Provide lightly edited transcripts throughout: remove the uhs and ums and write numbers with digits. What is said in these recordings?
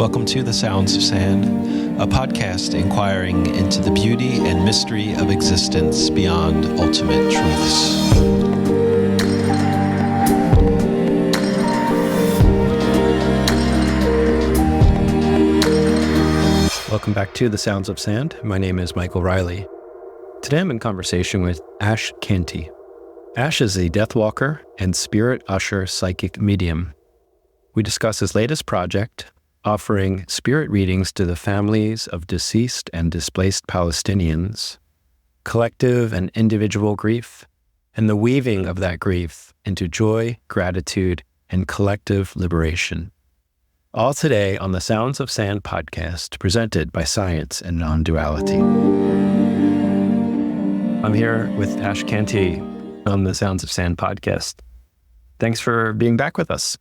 Welcome to The Sounds of Sand, a podcast inquiring into the beauty and mystery of existence beyond ultimate truths. Welcome back to The Sounds of Sand. My name is Michael Riley. Today I'm in conversation with Ash Canty. Ash is a deathwalker and spirit usher psychic medium. We discuss his latest project, offering spirit readings to the families of deceased and displaced Palestinians, collective and individual grief, and the weaving of that grief into joy, gratitude, and collective liberation. All today on the Sounds of Sand podcast, presented by Science and Nonduality. I'm here with Ash Canty on the Sounds of Sand podcast. Thanks for being back with us.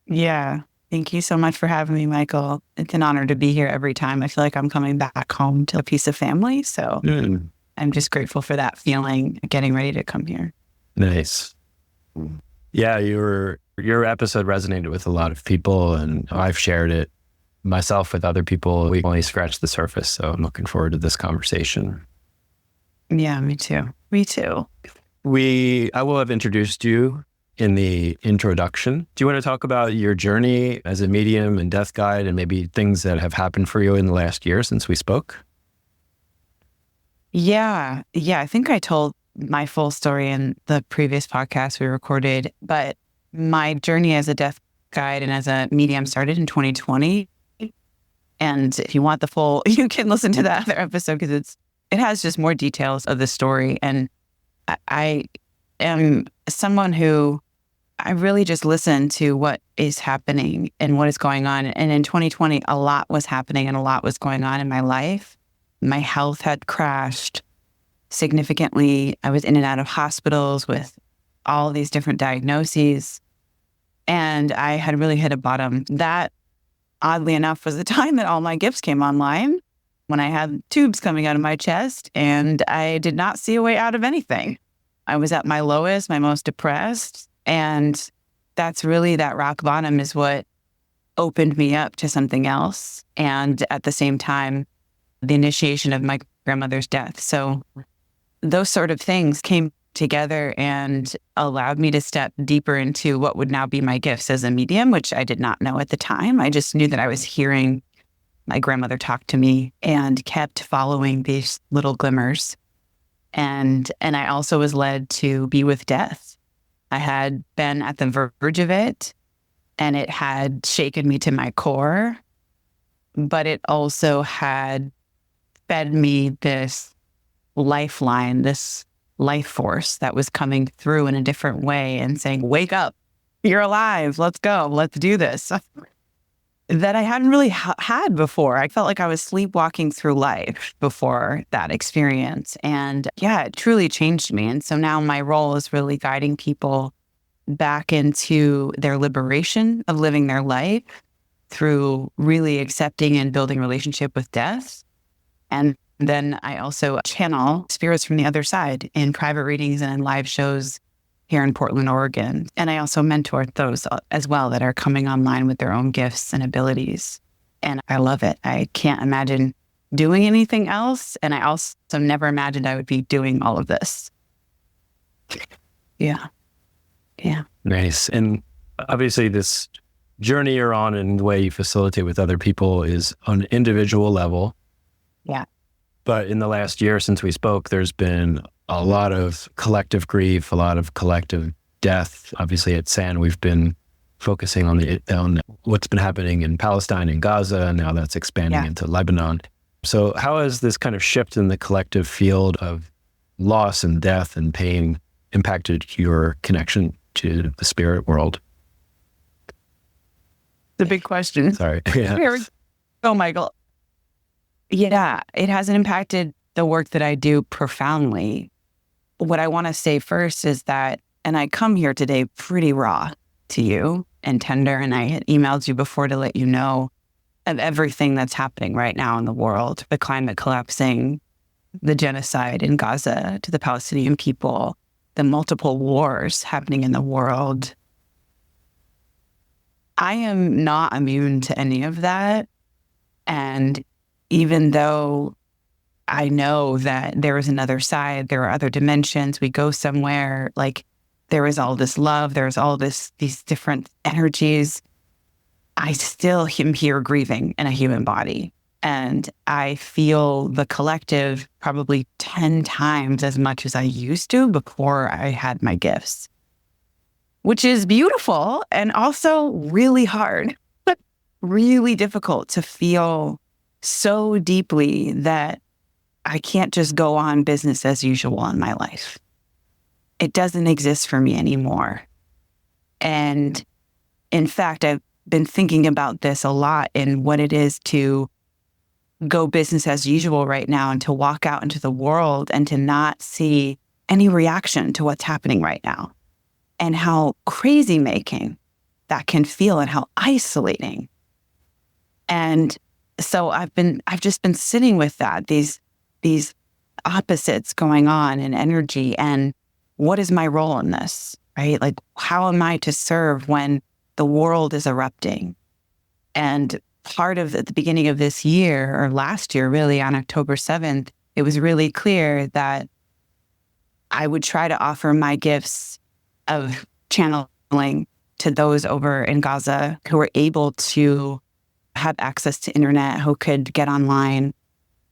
Yeah. Thank you so much for having me, Michael. It's an honor to be here every time. I feel like I'm coming back home to a piece of family. So I'm just grateful for that feeling, getting ready to come here. Nice. Yeah, your episode resonated with a lot of people, and I've shared it myself with other people. We only scratched the surface, so I'm looking forward to this conversation. Yeah, me too. Me too. I will have introduced you in the introduction. Do you want to talk about your journey as a medium and death guide and maybe things that have happened for you in the last year since we spoke? Yeah. I think I told my full story in the previous podcast we recorded, but my journey as a death guide and as a medium started in 2020. And if you want the full, you can listen to that other episode because it has just more details of the story. And I am someone who I really just listen to what is happening and what is going on. And in 2020, a lot was happening and a lot was going on in my life. My health had crashed significantly. I was in and out of hospitals with all these different diagnoses. And I had really hit a bottom. That, oddly enough, was the time that all my gifts came online, when I had tubes coming out of my chest and I did not see a way out of anything. I was at my lowest, my most depressed. And that's really, that rock bottom is what opened me up to something else. And at the same time, the initiation of my grandmother's death. So those sort of things came together and allowed me to step deeper into what would now be my gifts as a medium, which I did not know at the time. I just knew that I was hearing my grandmother talk to me and kept following these little glimmers. And I also was led to be with death. I had been at the verge of it, and it had shaken me to my core, but it also had fed me this lifeline, this life force that was coming through in a different way and saying, wake up, you're alive, let's go, let's do this. That I hadn't really had before. I felt like I was sleepwalking through life before that experience. And yeah, it truly changed me. And so now my role is really guiding people back into their liberation of living their life through really accepting and building relationship with death. And then I also channel spirits from the other side in private readings and in live shows here in Portland, Oregon. And I also mentor those as well that are coming online with their own gifts and abilities. And I love it. I can't imagine doing anything else. And I also never imagined I would be doing all of this. Yeah. Nice. And obviously this journey you're on and the way you facilitate with other people is on an individual level. Yeah. But in the last year since we spoke, there's been a lot of collective grief, a lot of collective death. Obviously at SAN, we've been focusing on what's been happening in Palestine and Gaza, and now that's expanding into Lebanon. So how has this kind of shift in the collective field of loss and death and pain impacted your connection to the spirit world? The big question. Sorry. Yeah. Here we go, Michael. Yeah, it hasn't impacted the work that I do profoundly. What I want to say first is that, and I come here today pretty raw to you and tender, and I had emailed you before to let you know of everything that's happening right now in the world, the climate collapsing, the genocide in Gaza to the Palestinian people, the multiple wars happening in the world, I am not immune to any of that. And even though I know that there is another side, there are other dimensions, we go somewhere, like there is all this love, there's all these different energies, I still am here grieving in a human body. And I feel the collective probably 10 times as much as I used to before I had my gifts, which is beautiful and also really hard, but really difficult to feel so deeply that I can't just go on business as usual in my life. It doesn't exist for me anymore. And in fact, I've been thinking about this a lot in what it is to go business as usual right now and to walk out into the world and to not see any reaction to what's happening right now, and how crazy making that can feel and how isolating. And so I've just been sitting with that, these opposites going on in energy, and what is my role in this, right? Like, how am I to serve when the world is erupting? And part of at the beginning of this year, or last year, really, on October 7th, it was really clear that I would try to offer my gifts of channeling to those over in Gaza who were able to have access to internet, who could get online,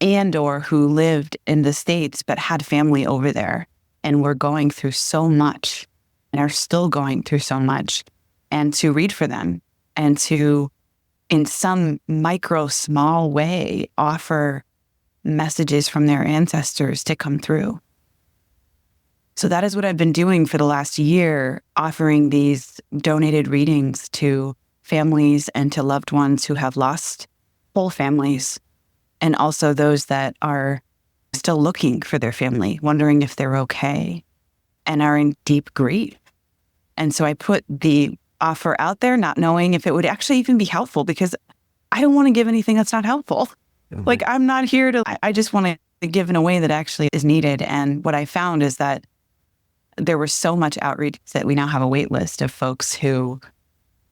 and or who lived in the States but had family over there and were going through so much and are still going through so much, and to read for them and to, in some micro, small way, offer messages from their ancestors to come through. So that is what I've been doing for the last year, offering these donated readings to families and to loved ones who have lost whole families, and also those that are still looking for their family, wondering if they're okay, and are in deep grief. And so I put the offer out there, not knowing if it would actually even be helpful, because I don't want to give anything that's not helpful. Mm-hmm. Like, I'm not here to, I just want to give in a way that actually is needed. And what I found is that there was so much outreach that we now have a wait list of folks who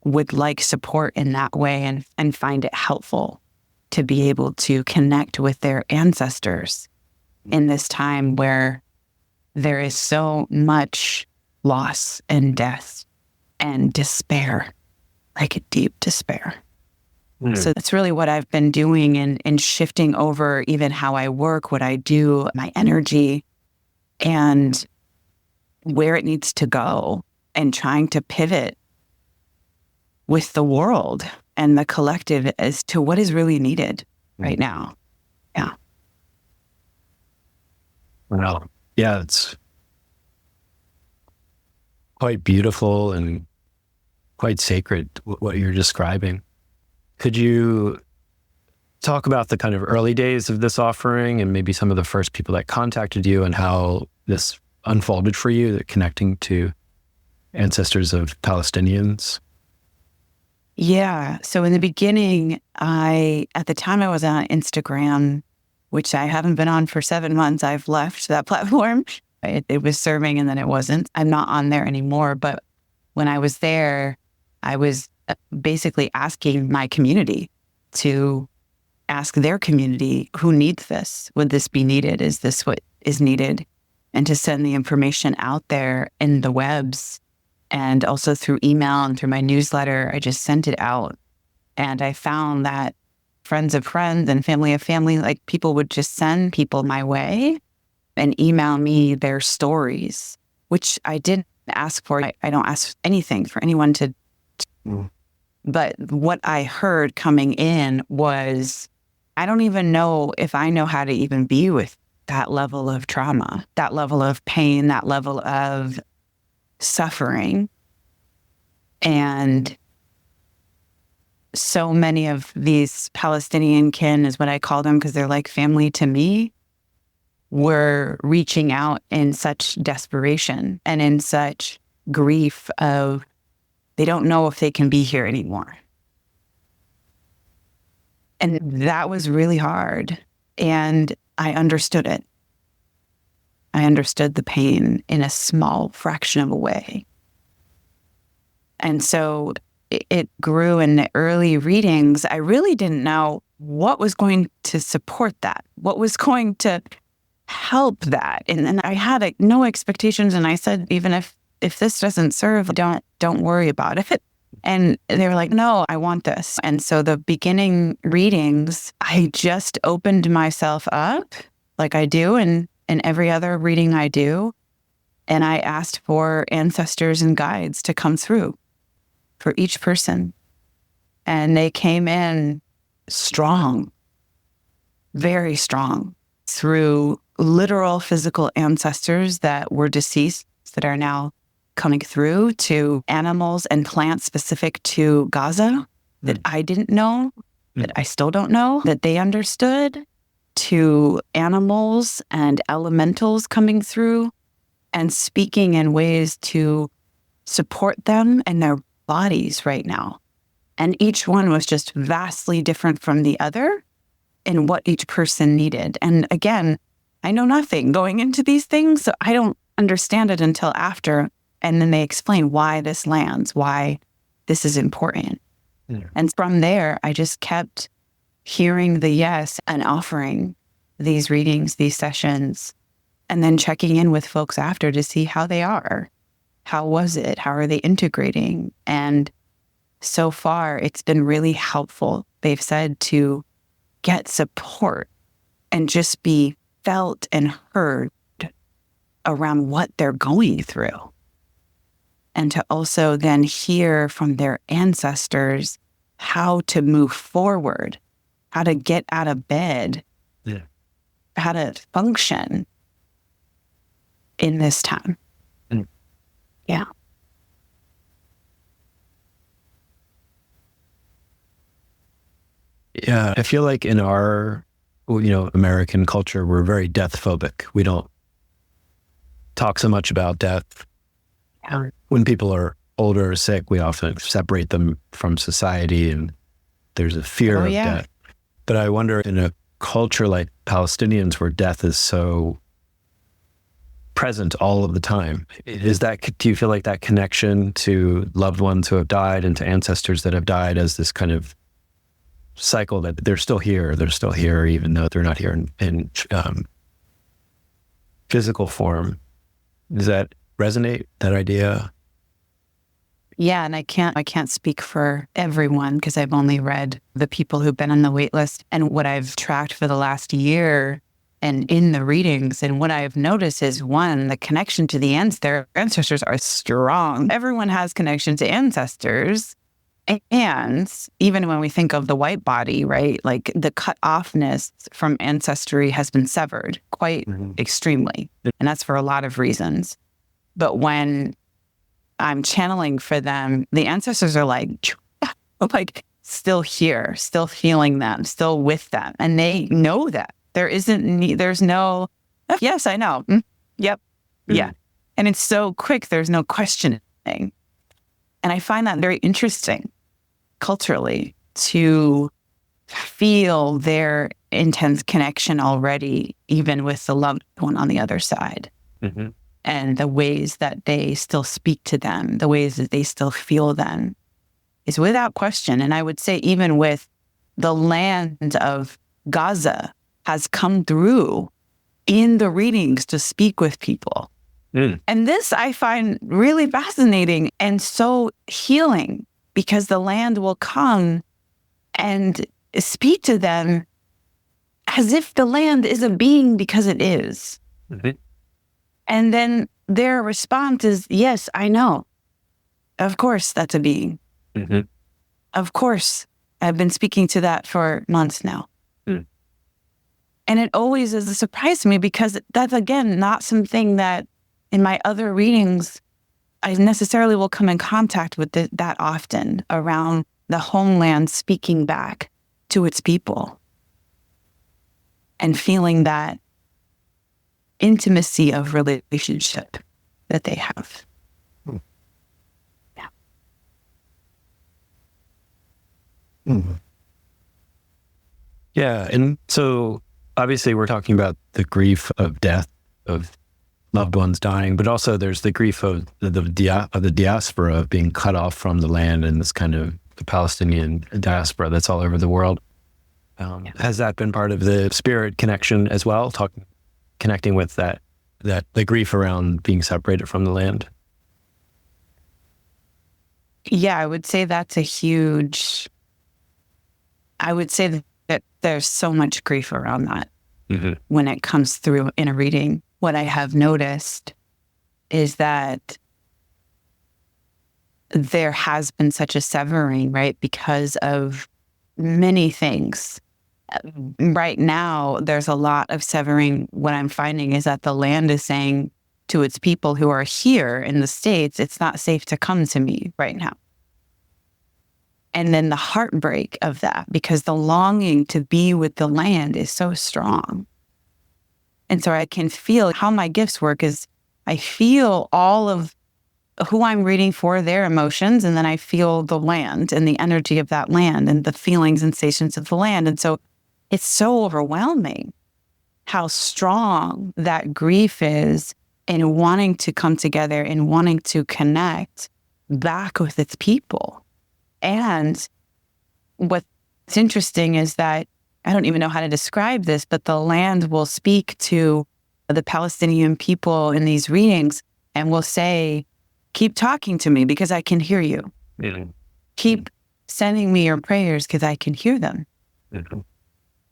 would like support in that way and find it helpful to be able to connect with their ancestors in this time where there is so much loss and death and despair, like a deep despair. Mm. So that's really what I've been doing in shifting over even how I work, what I do, my energy, and where it needs to go, and trying to pivot with the world and the collective as to what is really needed right now. Yeah. Well, yeah, it's quite beautiful and quite sacred, what you're describing. Could you talk about the kind of early days of this offering and maybe some of the first people that contacted you and how this unfolded for you, that connecting to ancestors of Palestinians? Yeah. So in the beginning, at the time I was on Instagram, which I haven't been on for 7 months. I've left that platform. It was serving and then it wasn't. I'm not on there anymore. But when I was there, I was basically asking my community to ask their community, who needs this? Would this be needed? Is this what is needed? And to send the information out there in the webs, and also through email and through my newsletter. I just sent it out. And I found that friends of friends and family of family, like, people would just send people my way and email me their stories, which I didn't ask for. I don't ask anything for anyone to. But what I heard coming in was, I don't even know if I know how to even be with that level of trauma, that level of pain, that level of suffering. And so many of these Palestinian kin, is what I call them because they're like family to me, were reaching out in such desperation and in such grief of, they don't know if they can be here anymore. And that was really hard. And I understood it. I understood the pain in a small fraction of a way. And so it grew in the early readings, I really didn't know what was going to support that, what was going to help that. And I had no expectations. And I said, even if this doesn't serve, don't worry about it. And they were like, no, I want this. And so the beginning readings, I just opened myself up like I do in every other reading I do. And I asked for ancestors and guides to come through for each person. And they came in strong, very strong, through literal physical ancestors that were deceased that are now coming through, to animals and plants specific to Gaza that I didn't know, that I still don't know, that they understood, to animals and elementals coming through and speaking in ways to support them and their bodies right now. And each one was just vastly different from the other in what each person needed. And again, I know nothing going into these things, so I don't understand it until after. And then they explain why this lands, why this is important. Yeah. And from there, I just kept hearing the yes and offering these readings, these sessions, and then checking in with folks after to see how they are. How was it? How are they integrating? And so far, it's been really helpful, they've said, to get support and just be felt and heard around what they're going through. And to also then hear from their ancestors how to move forward, how to get out of bed, how to function in this time. Yeah. Yeah, I feel like in our, American culture, we're very death phobic. We don't talk so much about death. Yeah. When people are older or sick, we often separate them from society, and there's a fear of death. But I wonder, in a culture like Palestinians, where death is so present all of the time, do you feel like that connection to loved ones who have died and to ancestors that have died as this kind of cycle, that they're still here, even though they're not here in physical form? Does that resonate, that idea? Yeah, and I can't speak for everyone because I've only read the people who've been on the wait list and what I've tracked for the last year and in the readings. And what I've noticed is, one, the connection to their ancestors are strong. Everyone has connection to ancestors. And even when we think of the white body, right, like the cut-offness from ancestry has been severed quite extremely. And that's for a lot of reasons. But when I'm channeling for them, the ancestors are like still here, still feeling them, still with them. And they know that. There's no, yes, I know. Yep. Yeah. And it's so quick, there's no questioning. And I find that very interesting culturally, to feel their intense connection already, even with the loved one on the other side. And the ways that they still speak to them, the ways that they still feel them, is without question. And I would say even with the land of Gaza has come through in the readings to speak with people. And this I find really fascinating and so healing, because the land will come and speak to them as if the land is a being because it is. And then their response is, yes, I know. Of course, that's a being. Of course, I've been speaking to that for months now. And it always is a surprise to me, because that's, again, not something that in my other readings I necessarily will come in contact with that often, around the homeland speaking back to its people and feeling that intimacy of relationship that they have. Yeah. And so obviously we're talking about the grief of death of loved ones dying, but also there's the grief of the diaspora, of being cut off from the land, and this kind of the Palestinian diaspora that's all over the world. Has that been part of the spirit connection as well? Connecting with that the grief around being separated from the land? Yeah, I would say that's a huge. I would say that there's so much grief around that when it comes through in a reading. What I have noticed is that there has been such a severing, right? Because of many things. Right now, there's a lot of severing. What I'm finding is that the land is saying to its people who are here in the States, it's not safe to come to me right now. And then the heartbreak of that, because the longing to be with the land is so strong. And so I can feel how my gifts work is I feel all of who I'm reading for, their emotions, and then I feel the land and the energy of that land and the feelings and sensations of the land. And so it's so overwhelming how strong that grief is in wanting to come together and wanting to connect back with its people. And what's interesting is that I don't even know how to describe this, but the land will speak to the Palestinian people in these readings and will say, keep talking to me because I can hear you. Mm-hmm. Keep sending me your prayers because I can hear them. Mm-hmm.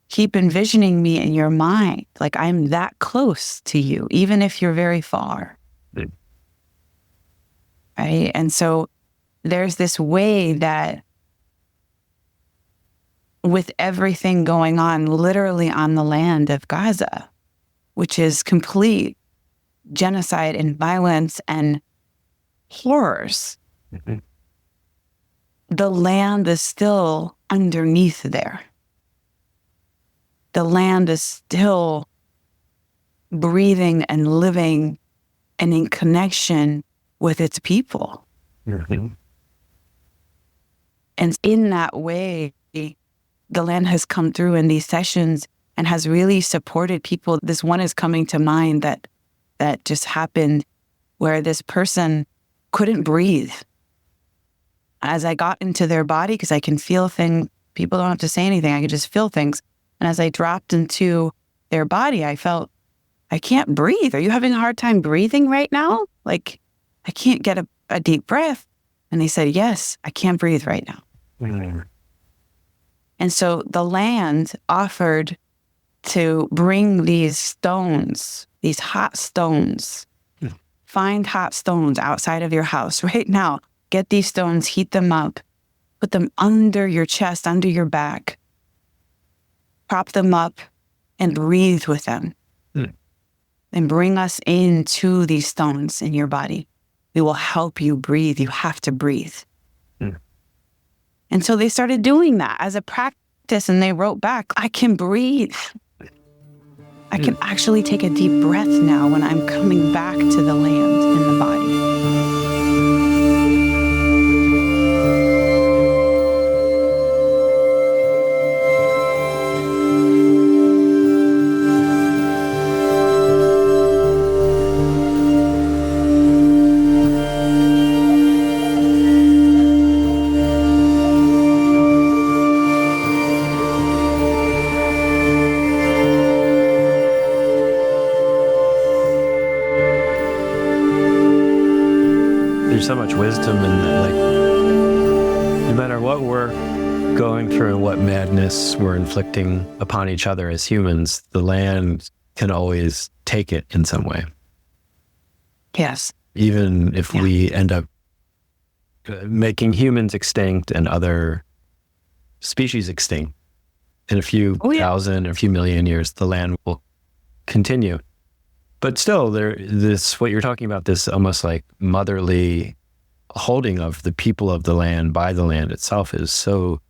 Keep envisioning me in your mind. Like I'm that close to you, even if you're very far. Mm-hmm. Right? And so there's this way that with everything going on literally on the land of Gaza, which is complete genocide and violence and horrors, the land is still underneath there. The land is still breathing and living and in connection with its people. And in that way, the land has come through in these sessions and has really supported people. This one is coming to mind that just happened where this person couldn't breathe. As I got into their body, because I can feel things, people don't have to say anything, I could just feel things. And as I dropped into their body, I felt, I can't breathe. Are you having a hard time breathing right now? Like, I can't get a deep breath. And they said, yes, I can't breathe right now. And so the land offered to bring these stones, these hot stones. Find hot stones outside of your house right now. Get these stones, heat them up, put them under your chest, under your back. Prop them up and breathe with them. And bring us into these stones in your body. We will help you breathe. You have to breathe. And so they started doing that as a practice, and they wrote back, I can breathe. I can actually take a deep breath now when I'm coming back to the land and the body. So much wisdom in that, like, no matter what we're going through and what madness we're inflicting upon each other as humans, the land can always take it in some way. Yes. Even if we end up making humans extinct and other species extinct in a few thousand or a few million years, the land will continue. But still, what you're talking about, this almost like motherly holding of the people of the land by the land itself, is so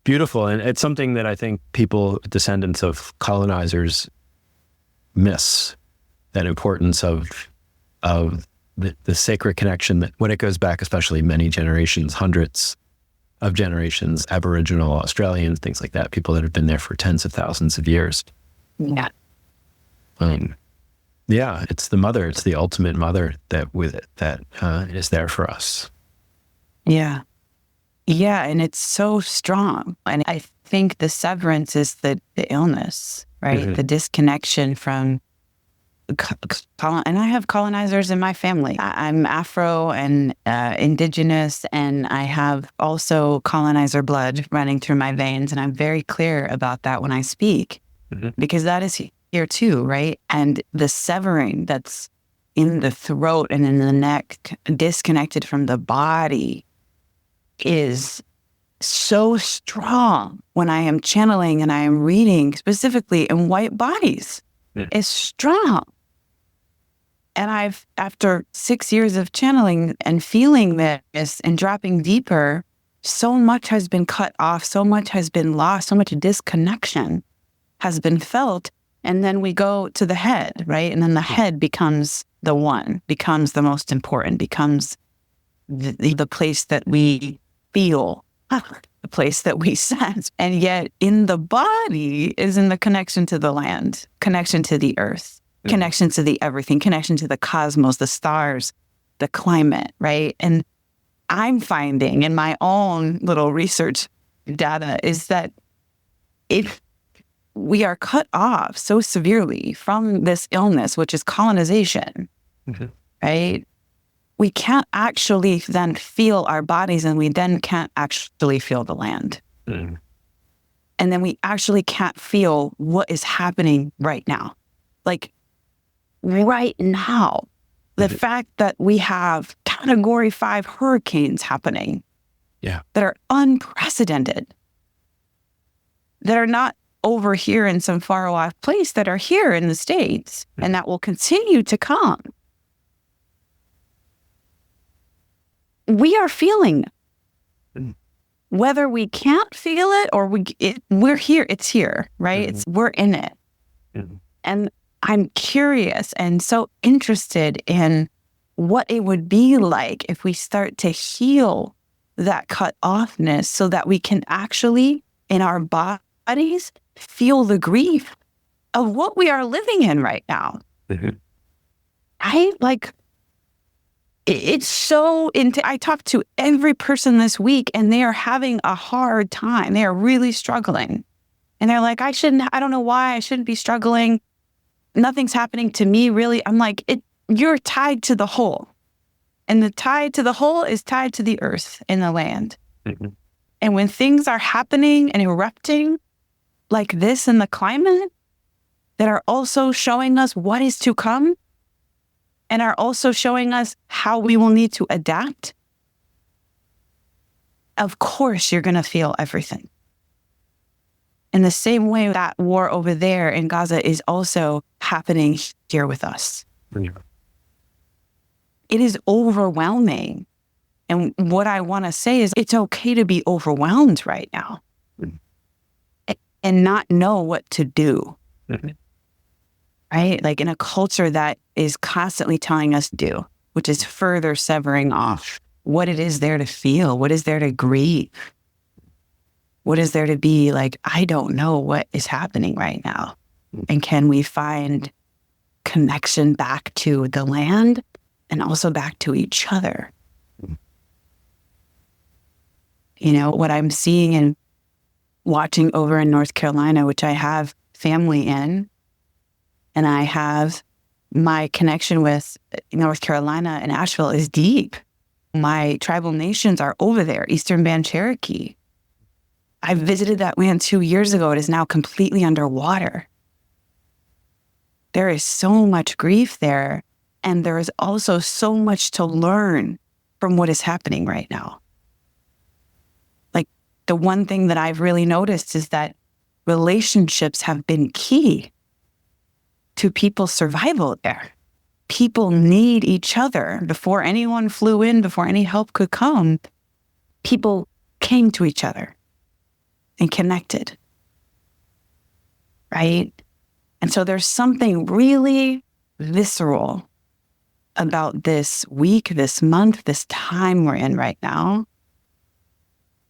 beautiful. And it's something that I think people, descendants of colonizers, miss, that importance of the sacred connection that when it goes back, especially many generations, hundreds of generations, Aboriginal Australians, things like that, people that have been there for tens of thousands of years. Yeah. Yeah, it's the mother. It's the ultimate mother that is there for us. Yeah. Yeah. And it's so strong. And I think the severance is the illness, right? Mm-hmm. The disconnection from, and I have colonizers in my family. I'm Afro and indigenous, and I have also colonizer blood running through my veins. And I'm very clear about that when I speak, because that is here too, right? And the severing that's in the throat and in the neck, disconnected from the body, is so strong when I am channeling and I am reading specifically in white bodies. It's strong. And after 6 years of channeling and feeling this and dropping deeper, so much has been cut off, so much has been lost, so much disconnection has been felt. And then we go to the head, right? And then the head becomes the one, becomes the most important, becomes the place that we feel, the place that we sense. And yet in the body is in the connection to the land, connection to the earth, connection to the everything, connection to the cosmos, the stars, the climate, right? And I'm finding in my own little research data is that if we are cut off so severely from this illness, which is colonization, right? We can't actually then feel our bodies, and we then can't actually feel the land. And then we actually can't feel what is happening right now. Like right now, the fact that we have Category 5 hurricanes happening that are unprecedented, that are not over here in some far off place, that are here in the States, and that will continue to come. We are feeling it. Whether we can't feel it or we're here, it's here, right? We're in it. And I'm curious and so interested in what it would be like if we start to heal that cut offness so that we can actually, in our bodies, feel the grief of what we are living in right now. It's so I talked to every person this week, and they are having a hard time. They are really struggling. And they're like, I don't know why I shouldn't be struggling. Nothing's happening to me, really. I'm like, you're tied to the whole. And the tied to the whole is tied to the earth and the land. And when things are happening and erupting like this in the climate, that are also showing us what is to come, and are also showing us how we will need to adapt, of course you're going to feel everything. In the same way that war over there in Gaza is also happening here with us. It is overwhelming. And what I want to say is it's okay to be overwhelmed right now and not know what to do. Right? Like in a culture that is constantly telling us do, which is further severing off what it is there to feel, what is there to grieve, what is there to be like, I don't know what is happening right now. And can we find connection back to the land and also back to each other? You know, what I'm seeing and watching over in North Carolina, which I have family in, and I have my connection with North Carolina and Asheville is deep. My tribal nations are over there, Eastern Band Cherokee. I visited that land 2 years ago. It is now completely underwater. There is so much grief there. And there is also so much to learn from what is happening right now. Like the one thing that I've really noticed is that relationships have been key to people's survival there. People need each other. Before anyone flew in, before any help could come, people came to each other and connected, right? And so there's something really visceral about this week, this month, this time we're in right now,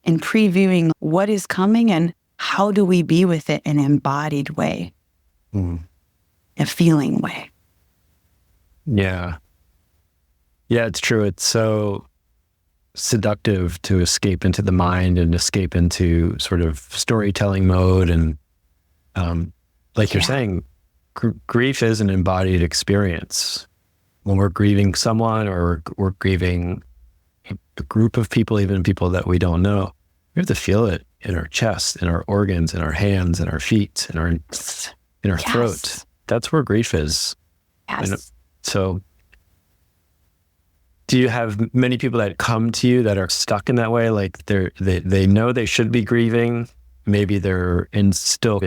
in previewing what is coming and how do we be with it in an embodied way, a feeling way. Yeah. Yeah, it's true. It's so seductive to escape into the mind and escape into sort of storytelling mode. And like you're saying, grief is an embodied experience. When we're grieving someone or we're grieving a group of people, even people that we don't know, we have to feel it in our chest, in our organs, in our hands, in our feet, in our throat. That's where grief is. Yes. And so do you have many people that come to you that are stuck in that way? Like they know they should be grieving. Maybe they're still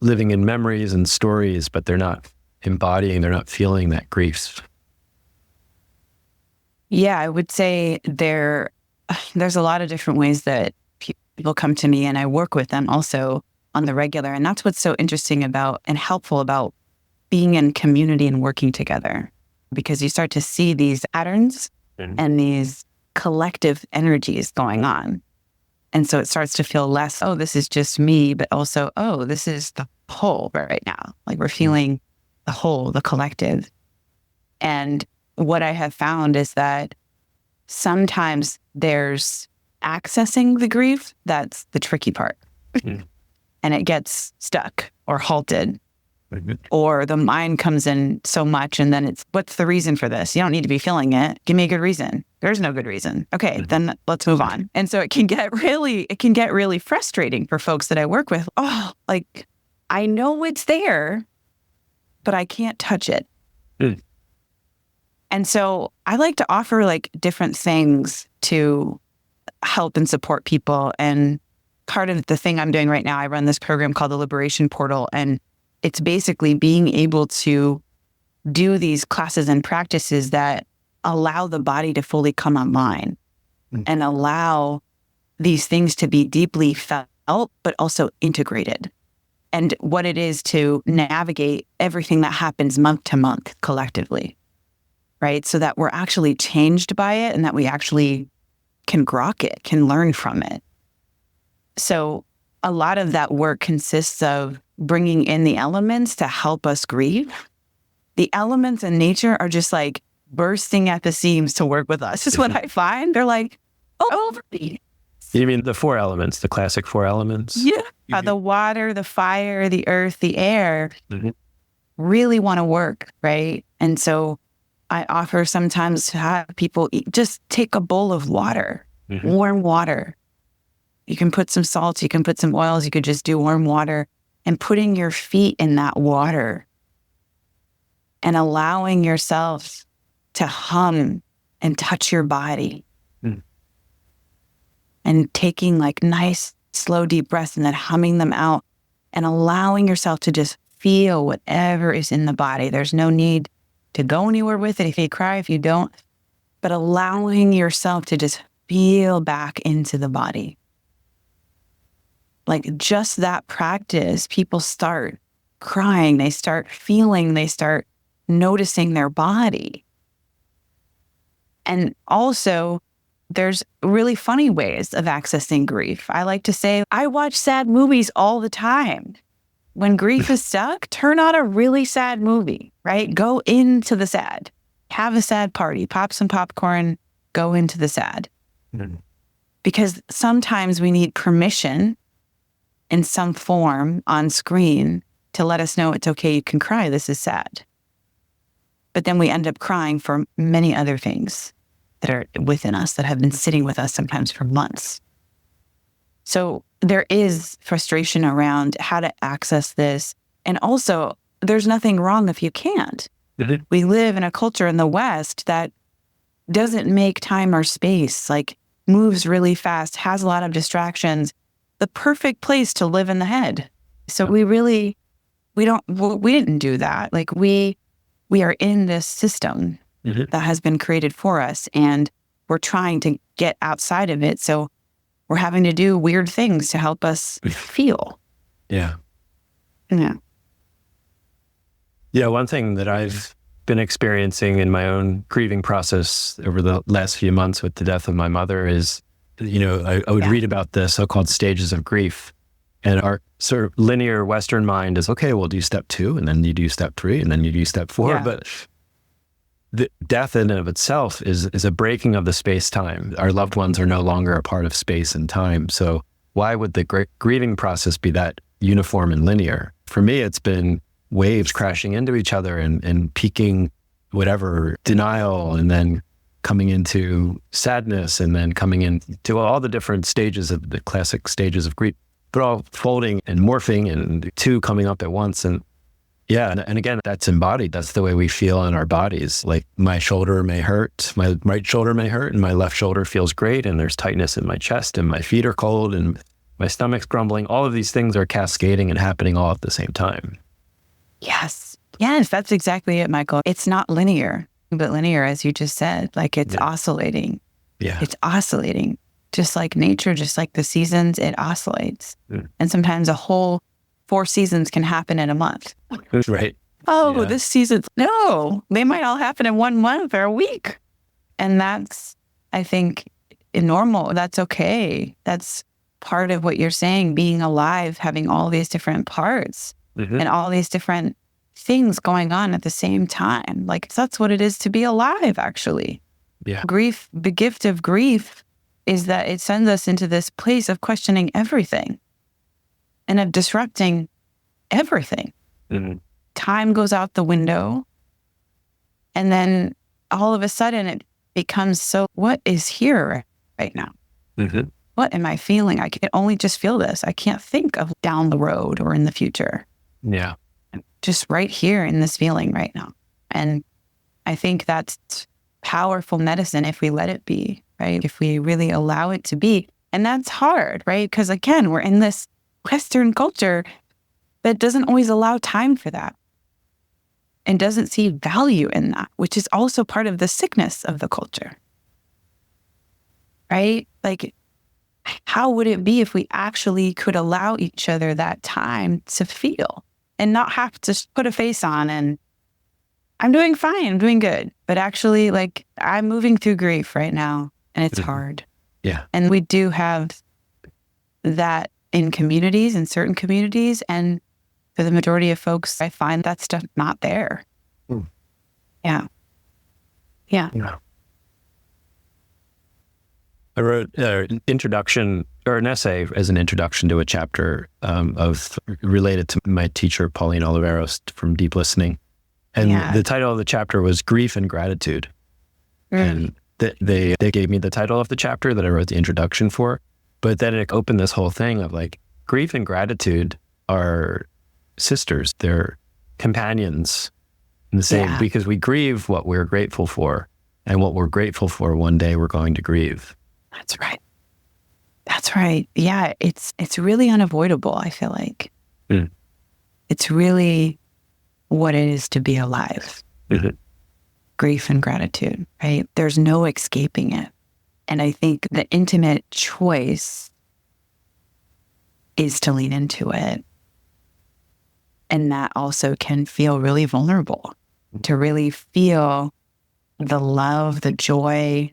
living in memories and stories, but they're not embodying, they're not feeling that grief. Yeah, I would say there's a lot of different ways that people come to me, and I work with them also on the regular. And that's what's so interesting about and helpful about being in community and working together, because you start to see these patterns and these collective energies going on. And so it starts to feel less, oh, this is just me, but also, oh, this is the whole right now. Like we're feeling the whole, the collective. And what I have found is that sometimes there's accessing the grief that's the tricky part. And it gets stuck or halted. Or the mind comes in so much and then it's, what's the reason for this? You don't need to be feeling it. Give me a good reason. There's no good reason. Okay, then let's move on. And so it can get really frustrating for folks that I work with. Oh, like I know it's there, but I can't touch it. And so I like to offer like different things to help and support people. And part of the thing I'm doing right now, I run this program called the Liberation Portal, and it's basically being able to do these classes and practices that allow the body to fully come online and allow these things to be deeply felt, but also integrated. And what it is to navigate everything that happens month to month collectively, right? So that we're actually changed by it and that we actually can grok it, can learn from it. So a lot of that work consists of bringing in the elements to help us grieve. The elements in nature are just like bursting at the seams to work with us, is what I find. They're like, oh, overbeat. You mean the 4 elements, the classic 4 elements? Yeah. The water, the fire, the earth, the air really want to work, right? And so I offer sometimes to have people just take a bowl of water, warm water. You can put some salt, you can put some oils, you could just do warm water, and putting your feet in that water and allowing yourself to hum and touch your body and taking like nice, slow, deep breaths and then humming them out and allowing yourself to just feel whatever is in the body. There's no need to go anywhere with it if you cry, if you don't, but allowing yourself to just feel back into the body. Like just that practice, people start crying, they start feeling, they start noticing their body. And also, there's really funny ways of accessing grief. I like to say, I watch sad movies all the time. When grief is stuck, turn on a really sad movie, right? Go into the sad. Have a sad party, pop some popcorn, go into the sad. Because sometimes we need permission in some form on screen to let us know it's okay, you can cry, this is sad. But then we end up crying for many other things that are within us that have been sitting with us sometimes for months. So there is frustration around how to access this. And also, there's nothing wrong if you can't. We live in a culture in the West that doesn't make time or space, like moves really fast, has a lot of distractions, the perfect place to live in the head. So we didn't do that. Like we are in this system that has been created for us, and we're trying to get outside of it. So we're having to do weird things to help us feel. Yeah. One thing that I've been experiencing in my own grieving process over the last few months with the death of my mother is, I would read about the so-called stages of grief. And our sort of linear Western mind is, okay, we'll do step 2, and then you do step 3, and then you do step 4. Yeah. But the death in and of itself is a breaking of the space-time. Our loved ones are no longer a part of space and time. So why would the grieving process be that uniform and linear? For me, it's been waves crashing into each other and peaking whatever denial, and then coming into sadness, and then coming into all the different stages of the classic stages of grief, but all folding and morphing and 2 coming up at once. And yeah, and again, that's embodied. That's the way we feel in our bodies. Like my shoulder may hurt, my right shoulder may hurt, and my left shoulder feels great, and there's tightness in my chest, and my feet are cold, and my stomach's grumbling. All of these things are cascading and happening all at the same time. Yes. Yes, that's exactly it, Michael. It's not linear, but linear, as you just said, like it's oscillating. Yeah. It's oscillating. Just like nature, just like the seasons, it oscillates. And sometimes a whole 4 seasons can happen in a month. Right. Oh, this season. No, they might all happen in 1 month or a week. And that's, I think, normal. That's okay. That's part of what you're saying, being alive, having all these different parts and all these different things going on at the same time. Like, that's what it is to be alive, actually. Yeah. Grief, the gift of grief is that it sends us into this place of questioning everything and of disrupting everything. Time goes out the window, and then all of a sudden it becomes so, what is here right now? What am I feeling? I can only just feel this. I can't think of down the road or in the future. Yeah. Just right here in this feeling right now. And I think that's powerful medicine if we let it be, right? If we really allow it to be. And that's hard, right? Because again, we're in this Western culture that doesn't always allow time for that and doesn't see value in that, which is also part of the sickness of the culture, right? Like, how would it be if we actually could allow each other that time to feel and not have to put a face on and I'm doing fine, I'm doing good. But actually, like, I'm moving through grief right now and it's hard. Yeah. And we do have that in communities, in certain communities. And for the majority of folks, I find that stuff not there. Yeah. I wrote an introduction or an essay as an introduction to a chapter related to my teacher, Pauline Oliveros from Deep Listening. And the title of the chapter was Grief and Gratitude. And they gave me the title of the chapter that I wrote the introduction for. But then it opened this whole thing of like, grief and gratitude are sisters. They're companions in the same, because we grieve what we're grateful for. And what we're grateful for, one day we're going to grieve. That's right. That's right. Yeah, it's really unavoidable, I feel like. It's really what it is to be alive. Grief and gratitude, right? There's no escaping it. And I think the intimate choice is to lean into it. And that also can feel really vulnerable, to really feel the love, the joy,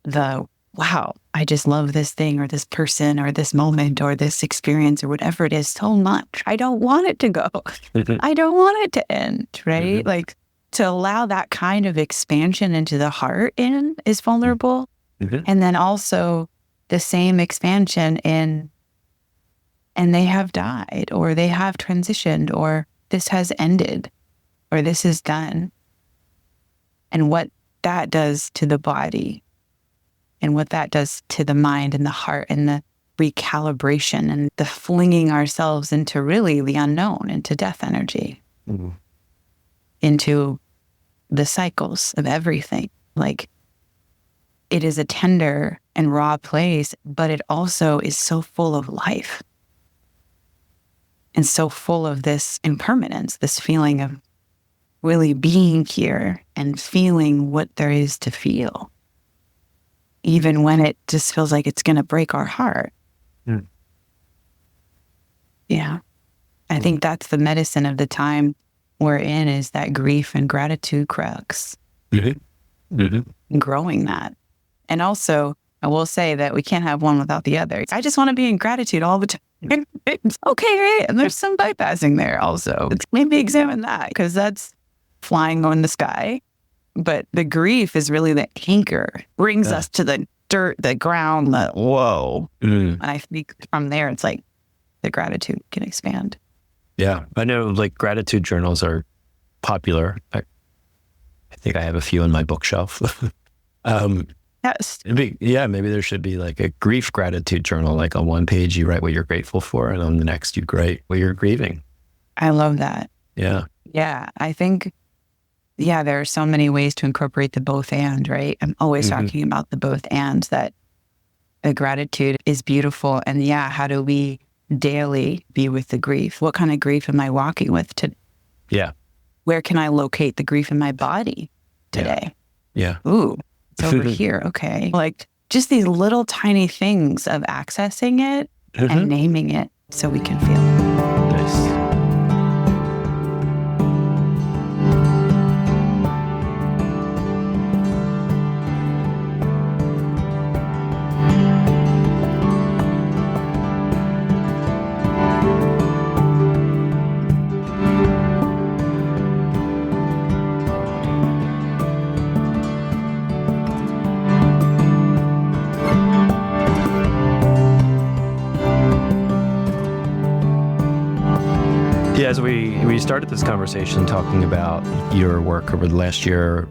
the, wow, I just love this thing or this person or this moment or this experience or whatever it is so much. I don't want it to go. I don't want it to end, right? Like, to allow that kind of expansion into the heart is vulnerable. And then also the same expansion and they have died or they have transitioned or this has ended or this is done. And what that does to the body and what that does to the mind and the heart and the recalibration and the flinging ourselves into really the unknown, into death energy, into the cycles of everything. Like, it is a tender and raw place, but it also is so full of life and so full of this impermanence, this feeling of really being here and feeling what there is to feel, even when it just feels like it's going to break our heart. Yeah. I think that's the medicine of the time we're in, is that grief and gratitude crux. Growing that. And also, I will say that we can't have one without the other. I just want to be in gratitude all the time. It's okay, right? And there's some bypassing there also. Maybe examine that because that's flying on the sky. But the grief is really the anchor, brings us to the dirt, the ground, the whoa. And I think from there, it's like the gratitude can expand. Yeah. I know like gratitude journals are popular. I think I have a few on my bookshelf. Yes. Maybe there should be like a grief gratitude journal. Like on one page, you write what you're grateful for, and on the next, you write what you're grieving. I love that. Yeah. Yeah. I think, there are so many ways to incorporate the both and, right? I'm always talking about the both and, that the gratitude is beautiful. And how do we daily be with the grief? What kind of grief am I walking with today? Yeah. Where can I locate the grief in my body today? Yeah. Ooh, it's over here. Okay. Like just these little tiny things of accessing it and naming it so we can feel it. Nice. Yeah, as we started this conversation talking about your work over the last year,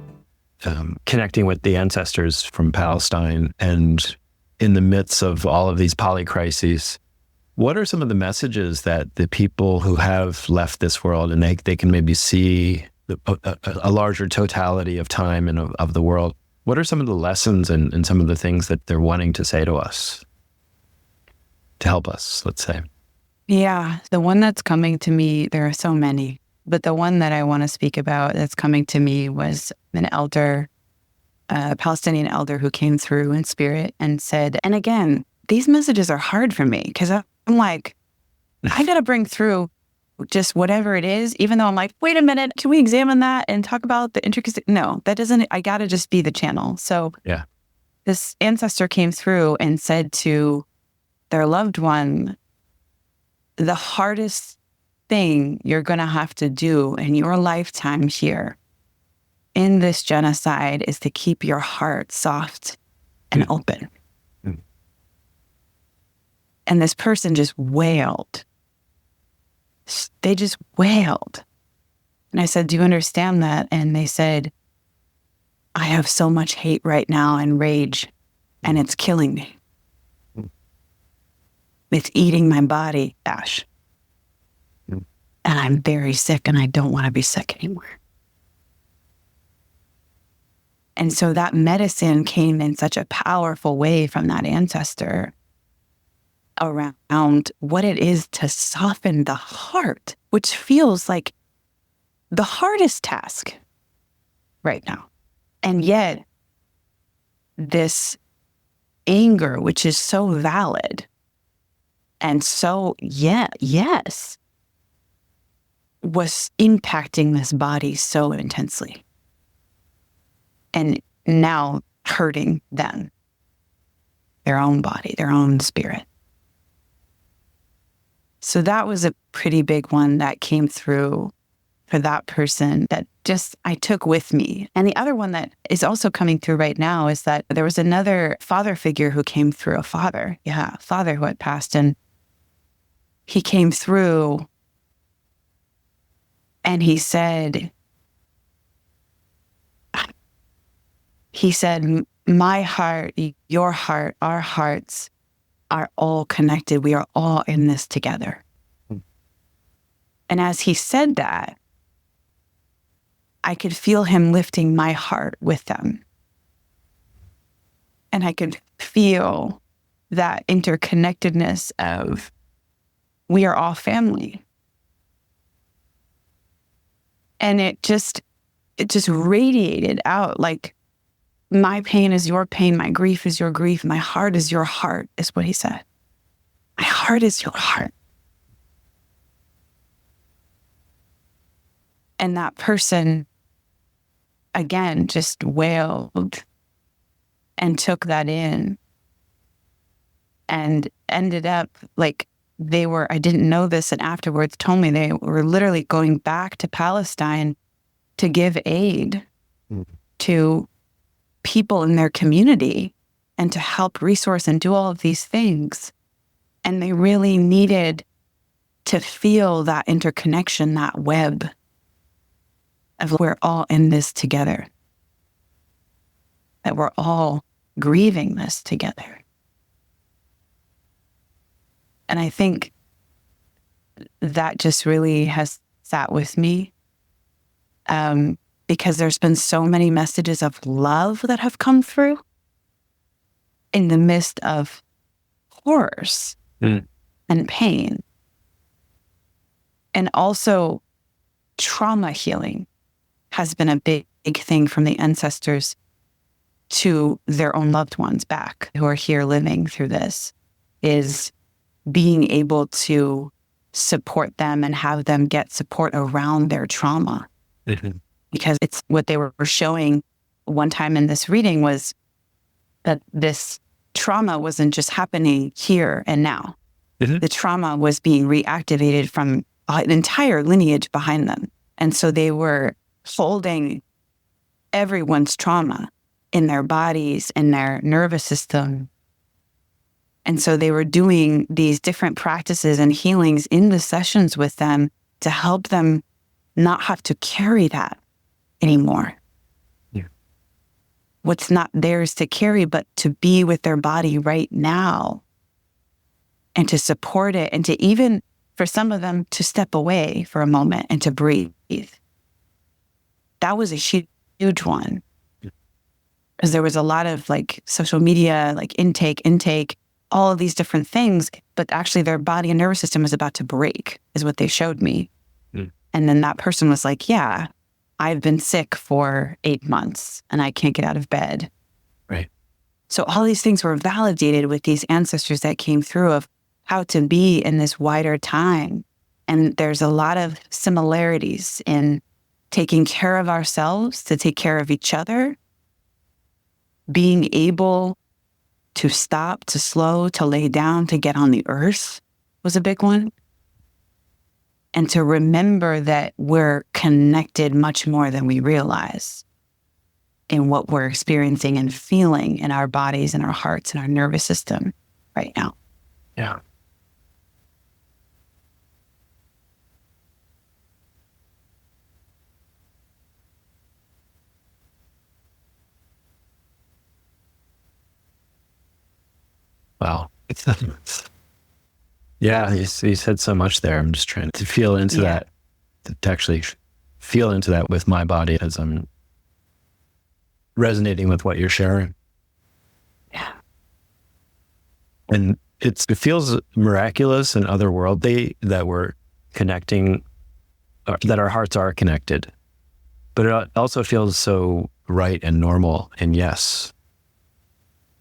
connecting with the ancestors from Palestine, and in the midst of all of these polycrises, what are some of the messages that the people who have left this world and they can maybe see a larger totality of time and of the world, what are some of the lessons and some of the things that they're wanting to say to us, to help us, let's say? Yeah, the one that's coming to me, there are so many, but the one that I want to speak about that's coming to me was an elder, a Palestinian elder who came through in spirit and said, and again, these messages are hard for me because I'm like, I got to bring through just whatever it is, even though I'm like, wait a minute, can we examine that and talk about the intricacy? No, that doesn't, I got to just be the channel. So this ancestor came through and said to their loved one, the hardest thing you're going to have to do in your lifetime here in this genocide is to keep your heart soft and open. And this person just wailed. They just wailed. And I said, do you understand that? And they said, I have so much hate right now and rage, and it's killing me. It's eating my body, Ash. And I'm very sick and I don't want to be sick anymore. And so that medicine came in such a powerful way from that ancestor around what it is to soften the heart, which feels like the hardest task right now. And yet, this anger, which is so valid, and so, yes, was impacting this body so intensely. And now hurting them, their own body, their own spirit. So that was a pretty big one that came through for that person that just I took with me. And the other one that is also coming through right now is that there was another father figure who came through, a father who had passed, and he came through and he said, my heart, your heart, our hearts are all connected. We are all in this together. And as he said that, I could feel him lifting my heart with them. And I could feel that interconnectedness of we are all family. And it just radiated out like my pain is your pain, my grief is your grief, my heart is your heart, is what he said. My heart is your heart. And that person, again, just wailed and took that in and ended up like I didn't know this, and afterwards told me they were literally going back to Palestine to give aid to people in their community and to help resource and do all of these things. And they really needed to feel that interconnection, that web of we're all in this together, that we're all grieving this together. And I think that just really has sat with me, because there's been so many messages of love that have come through in the midst of horrors and pain. And also trauma healing has been a big thing from the ancestors to their own loved ones back who are here living through this, is being able to support them and have them get support around their trauma. Because it's what they were showing one time in this reading was that this trauma wasn't just happening here and now. The trauma was being reactivated from an entire lineage behind them. And so they were holding everyone's trauma in their bodies, in their nervous system. And so they were doing these different practices and healings in the sessions with them to help them not have to carry that anymore. What's not theirs to carry, but to be with their body right now and to support it, and to even, for some of them, to step away for a moment and to breathe. That was a huge one. Because there was a lot of like social media, like intake, all of these different things, but actually their body and nervous system was about to break, is what they showed me. And then that person was like, yeah, I've been sick for 8 months and I can't get out of bed. Right. So all these things were validated with these ancestors that came through of how to be in this wider time. And there's a lot of similarities in taking care of ourselves to take care of each other, being able to stop, to slow, to lay down, to get on the earth was a big one. And to remember that we're connected much more than we realize in what we're experiencing and feeling in our bodies and our hearts and our nervous system right now. Yeah. Wow. Yeah, you said so much there. I'm just trying to feel into that, to actually feel into that with my body as I'm resonating with what you're sharing. Yeah. And it feels miraculous and otherworldly that we're connecting, that our hearts are connected. But it also feels so right and normal and yes.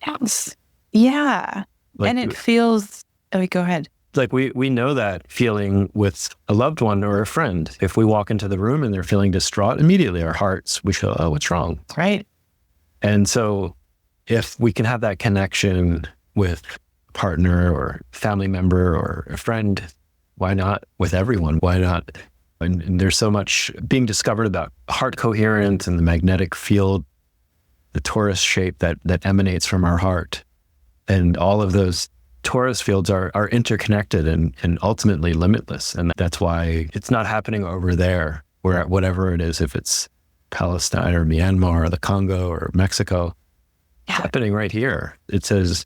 Yes. Yeah. Like, and it feels, go ahead. Like we know that feeling with a loved one or a friend. If we walk into the room and they're feeling distraught, immediately our hearts, we feel, oh, what's wrong? Right. And so if we can have that connection with a partner or family member or a friend, why not with everyone? Why not? And there's so much being discovered about heart coherence and the magnetic field, the torus shape that emanates from our heart. And all of those torus fields are interconnected and ultimately limitless. And that's why it's not happening over there, where whatever it is, if it's Palestine or Myanmar or the Congo or Mexico, it's happening right here. It's as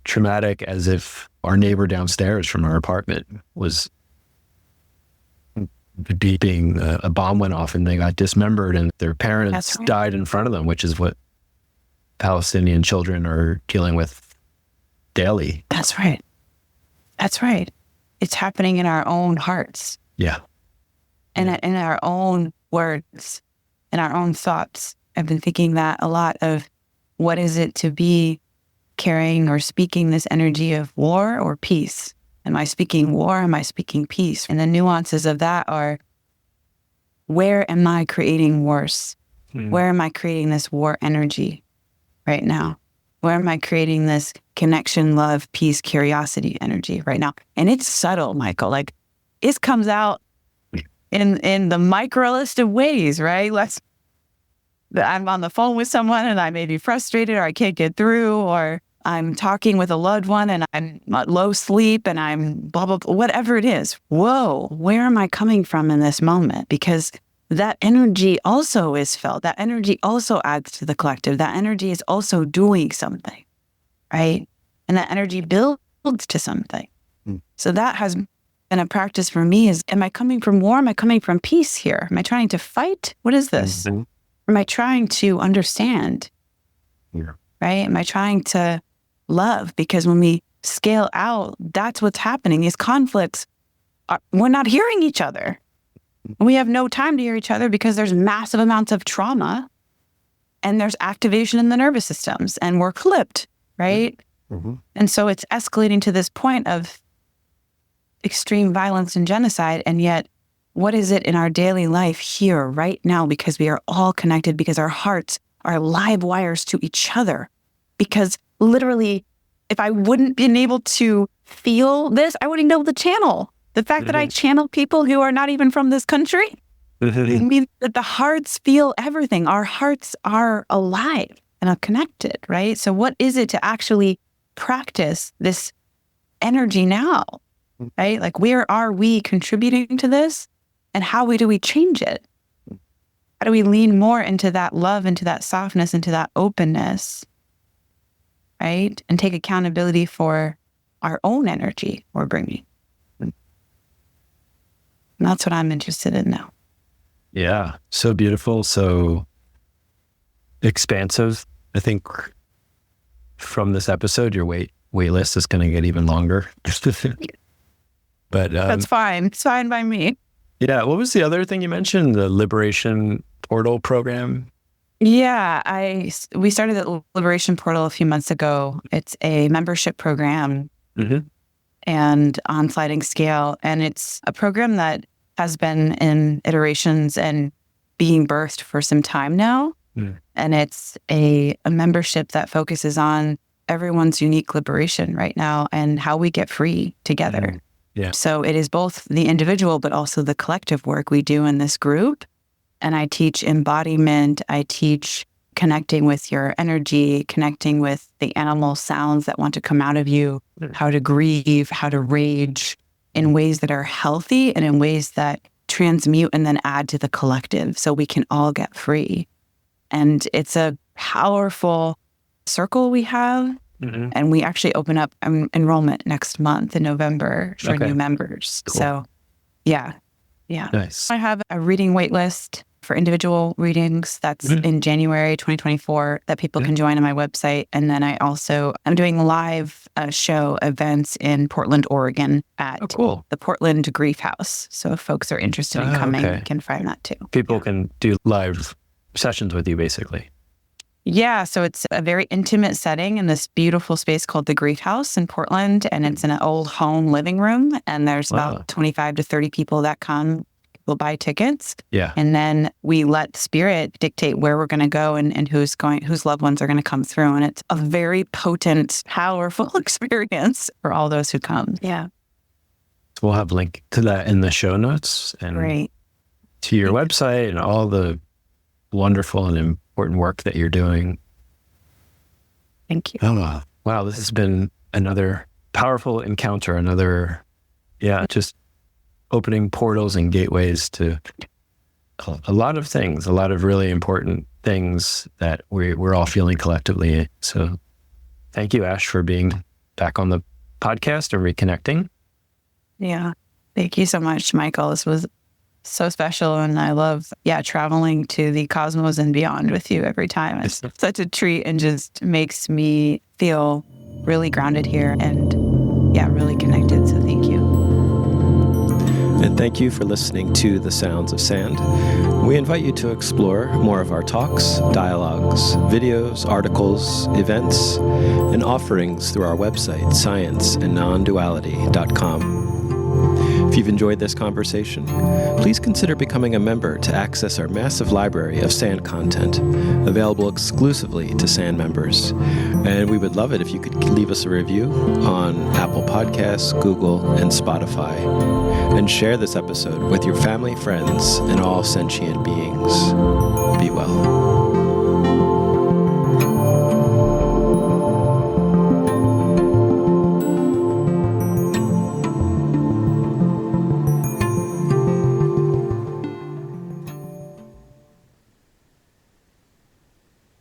traumatic as if our neighbor downstairs from our apartment was being, a bomb went off and they got dismembered and their parents died in front of them, which is what Palestinian children are dealing with daily. That's right. That's right. It's happening in our own hearts. Yeah. And in our own words, in our own thoughts. I've been thinking that a lot of what is it to be carrying or speaking this energy of war or peace? Am I speaking war? Am I speaking peace? And the nuances of that are, where am I creating worse? Where am I creating this war energy right now? Where am I creating this connection, love, peace, curiosity energy right now? And it's subtle, Michael. Like, it comes out in the microest of ways, right? I'm on the phone with someone and I may be frustrated, or I can't get through, or I'm talking with a loved one and I'm low sleep and I'm blah, blah, blah, whatever it is. Whoa, where am I coming from in this moment? Because that energy also is felt. That energy also adds to the collective. That energy is also doing something, right? And that energy builds to something. So that has been a practice for me is, am I coming from war? Am I coming from peace here? Am I trying to fight? What is this? Am I trying to understand? Yeah. Right? Am I trying to love? Because when we scale out, that's what's happening. These conflicts, we're not hearing each other. We have no time to hear each other because there's massive amounts of trauma and there's activation in the nervous systems and we're clipped, right? Mm-hmm. And so it's escalating to this point of extreme violence and genocide. And yet, what is it in our daily life here right now? Because we are all connected, because our hearts are live wires to each other. Because literally, if I wouldn't been able to feel this, I wouldn't know the channel. The fact that I channel people who are not even from this country, it means that the hearts feel everything. Our hearts are alive and are connected, right? So what is it to actually practice this energy now, right? Like, where are we contributing to this? And how do we change it? How do we lean more into that love, into that softness, into that openness, right? And take accountability for our own energy we're bringing. And that's what I'm interested in now. Yeah. So beautiful. So expansive. I think from this episode, your wait list is going to get even longer. But that's fine. It's fine by me. Yeah. What was the other thing you mentioned? The Liberation Portal program? Yeah. We started the Liberation Portal a few months ago. It's a membership program and on sliding scale. And it's a program that has been in iterations and being birthed for some time now. And it's a membership that focuses on everyone's unique liberation right now and how we get free together. Yeah. So it is both the individual, but also the collective work we do in this group. And I teach embodiment. I teach connecting with your energy, connecting with the animal sounds that want to come out of you, how to grieve, how to rage in ways that are healthy and in ways that transmute and then add to the collective so we can all get free. And it's a powerful circle we have. And we actually open up enrollment next month in November for new members. Cool. So, yeah. Nice. I have a reading wait list for individual readings. That's in January 2024 that people can join on my website. And then I'm doing live show events in Portland, Oregon at the Portland Grief House. So if folks are interested in coming, you can find that too. People can do live sessions with you, basically. Yeah, so it's a very intimate setting in this beautiful space called the Grief House in Portland, and it's in an old home living room, and there's about 25 to 30 people that come. People buy tickets, and then we let Spirit dictate where we're going to go and whose loved ones are going to come through, and it's a very potent, powerful experience for all those who come. Yeah. So we'll have a link to that in the show notes and to your website and all the wonderful and important work that you're doing. Thank you. Oh, wow. This has been another powerful encounter, just opening portals and gateways to a lot of things, a lot of really important things that we're all feeling collectively. So thank you, Ash, for being back on the podcast and reconnecting. Yeah. Thank you so much, Michael. This was so special. And I love, traveling to the cosmos and beyond with you every time. It's such a treat and just makes me feel really grounded here and, really connected. So thank you. And thank you for listening to The Sounds of Sand. We invite you to explore more of our talks, dialogues, videos, articles, events, and offerings through our website, scienceandnonduality.com. If you've enjoyed this conversation, please consider becoming a member to access our massive library of SAND content, available exclusively to SAND members. And we would love it if you could leave us a review on Apple Podcasts, Google, and Spotify. And share this episode with your family, friends, and all sentient beings. Be well.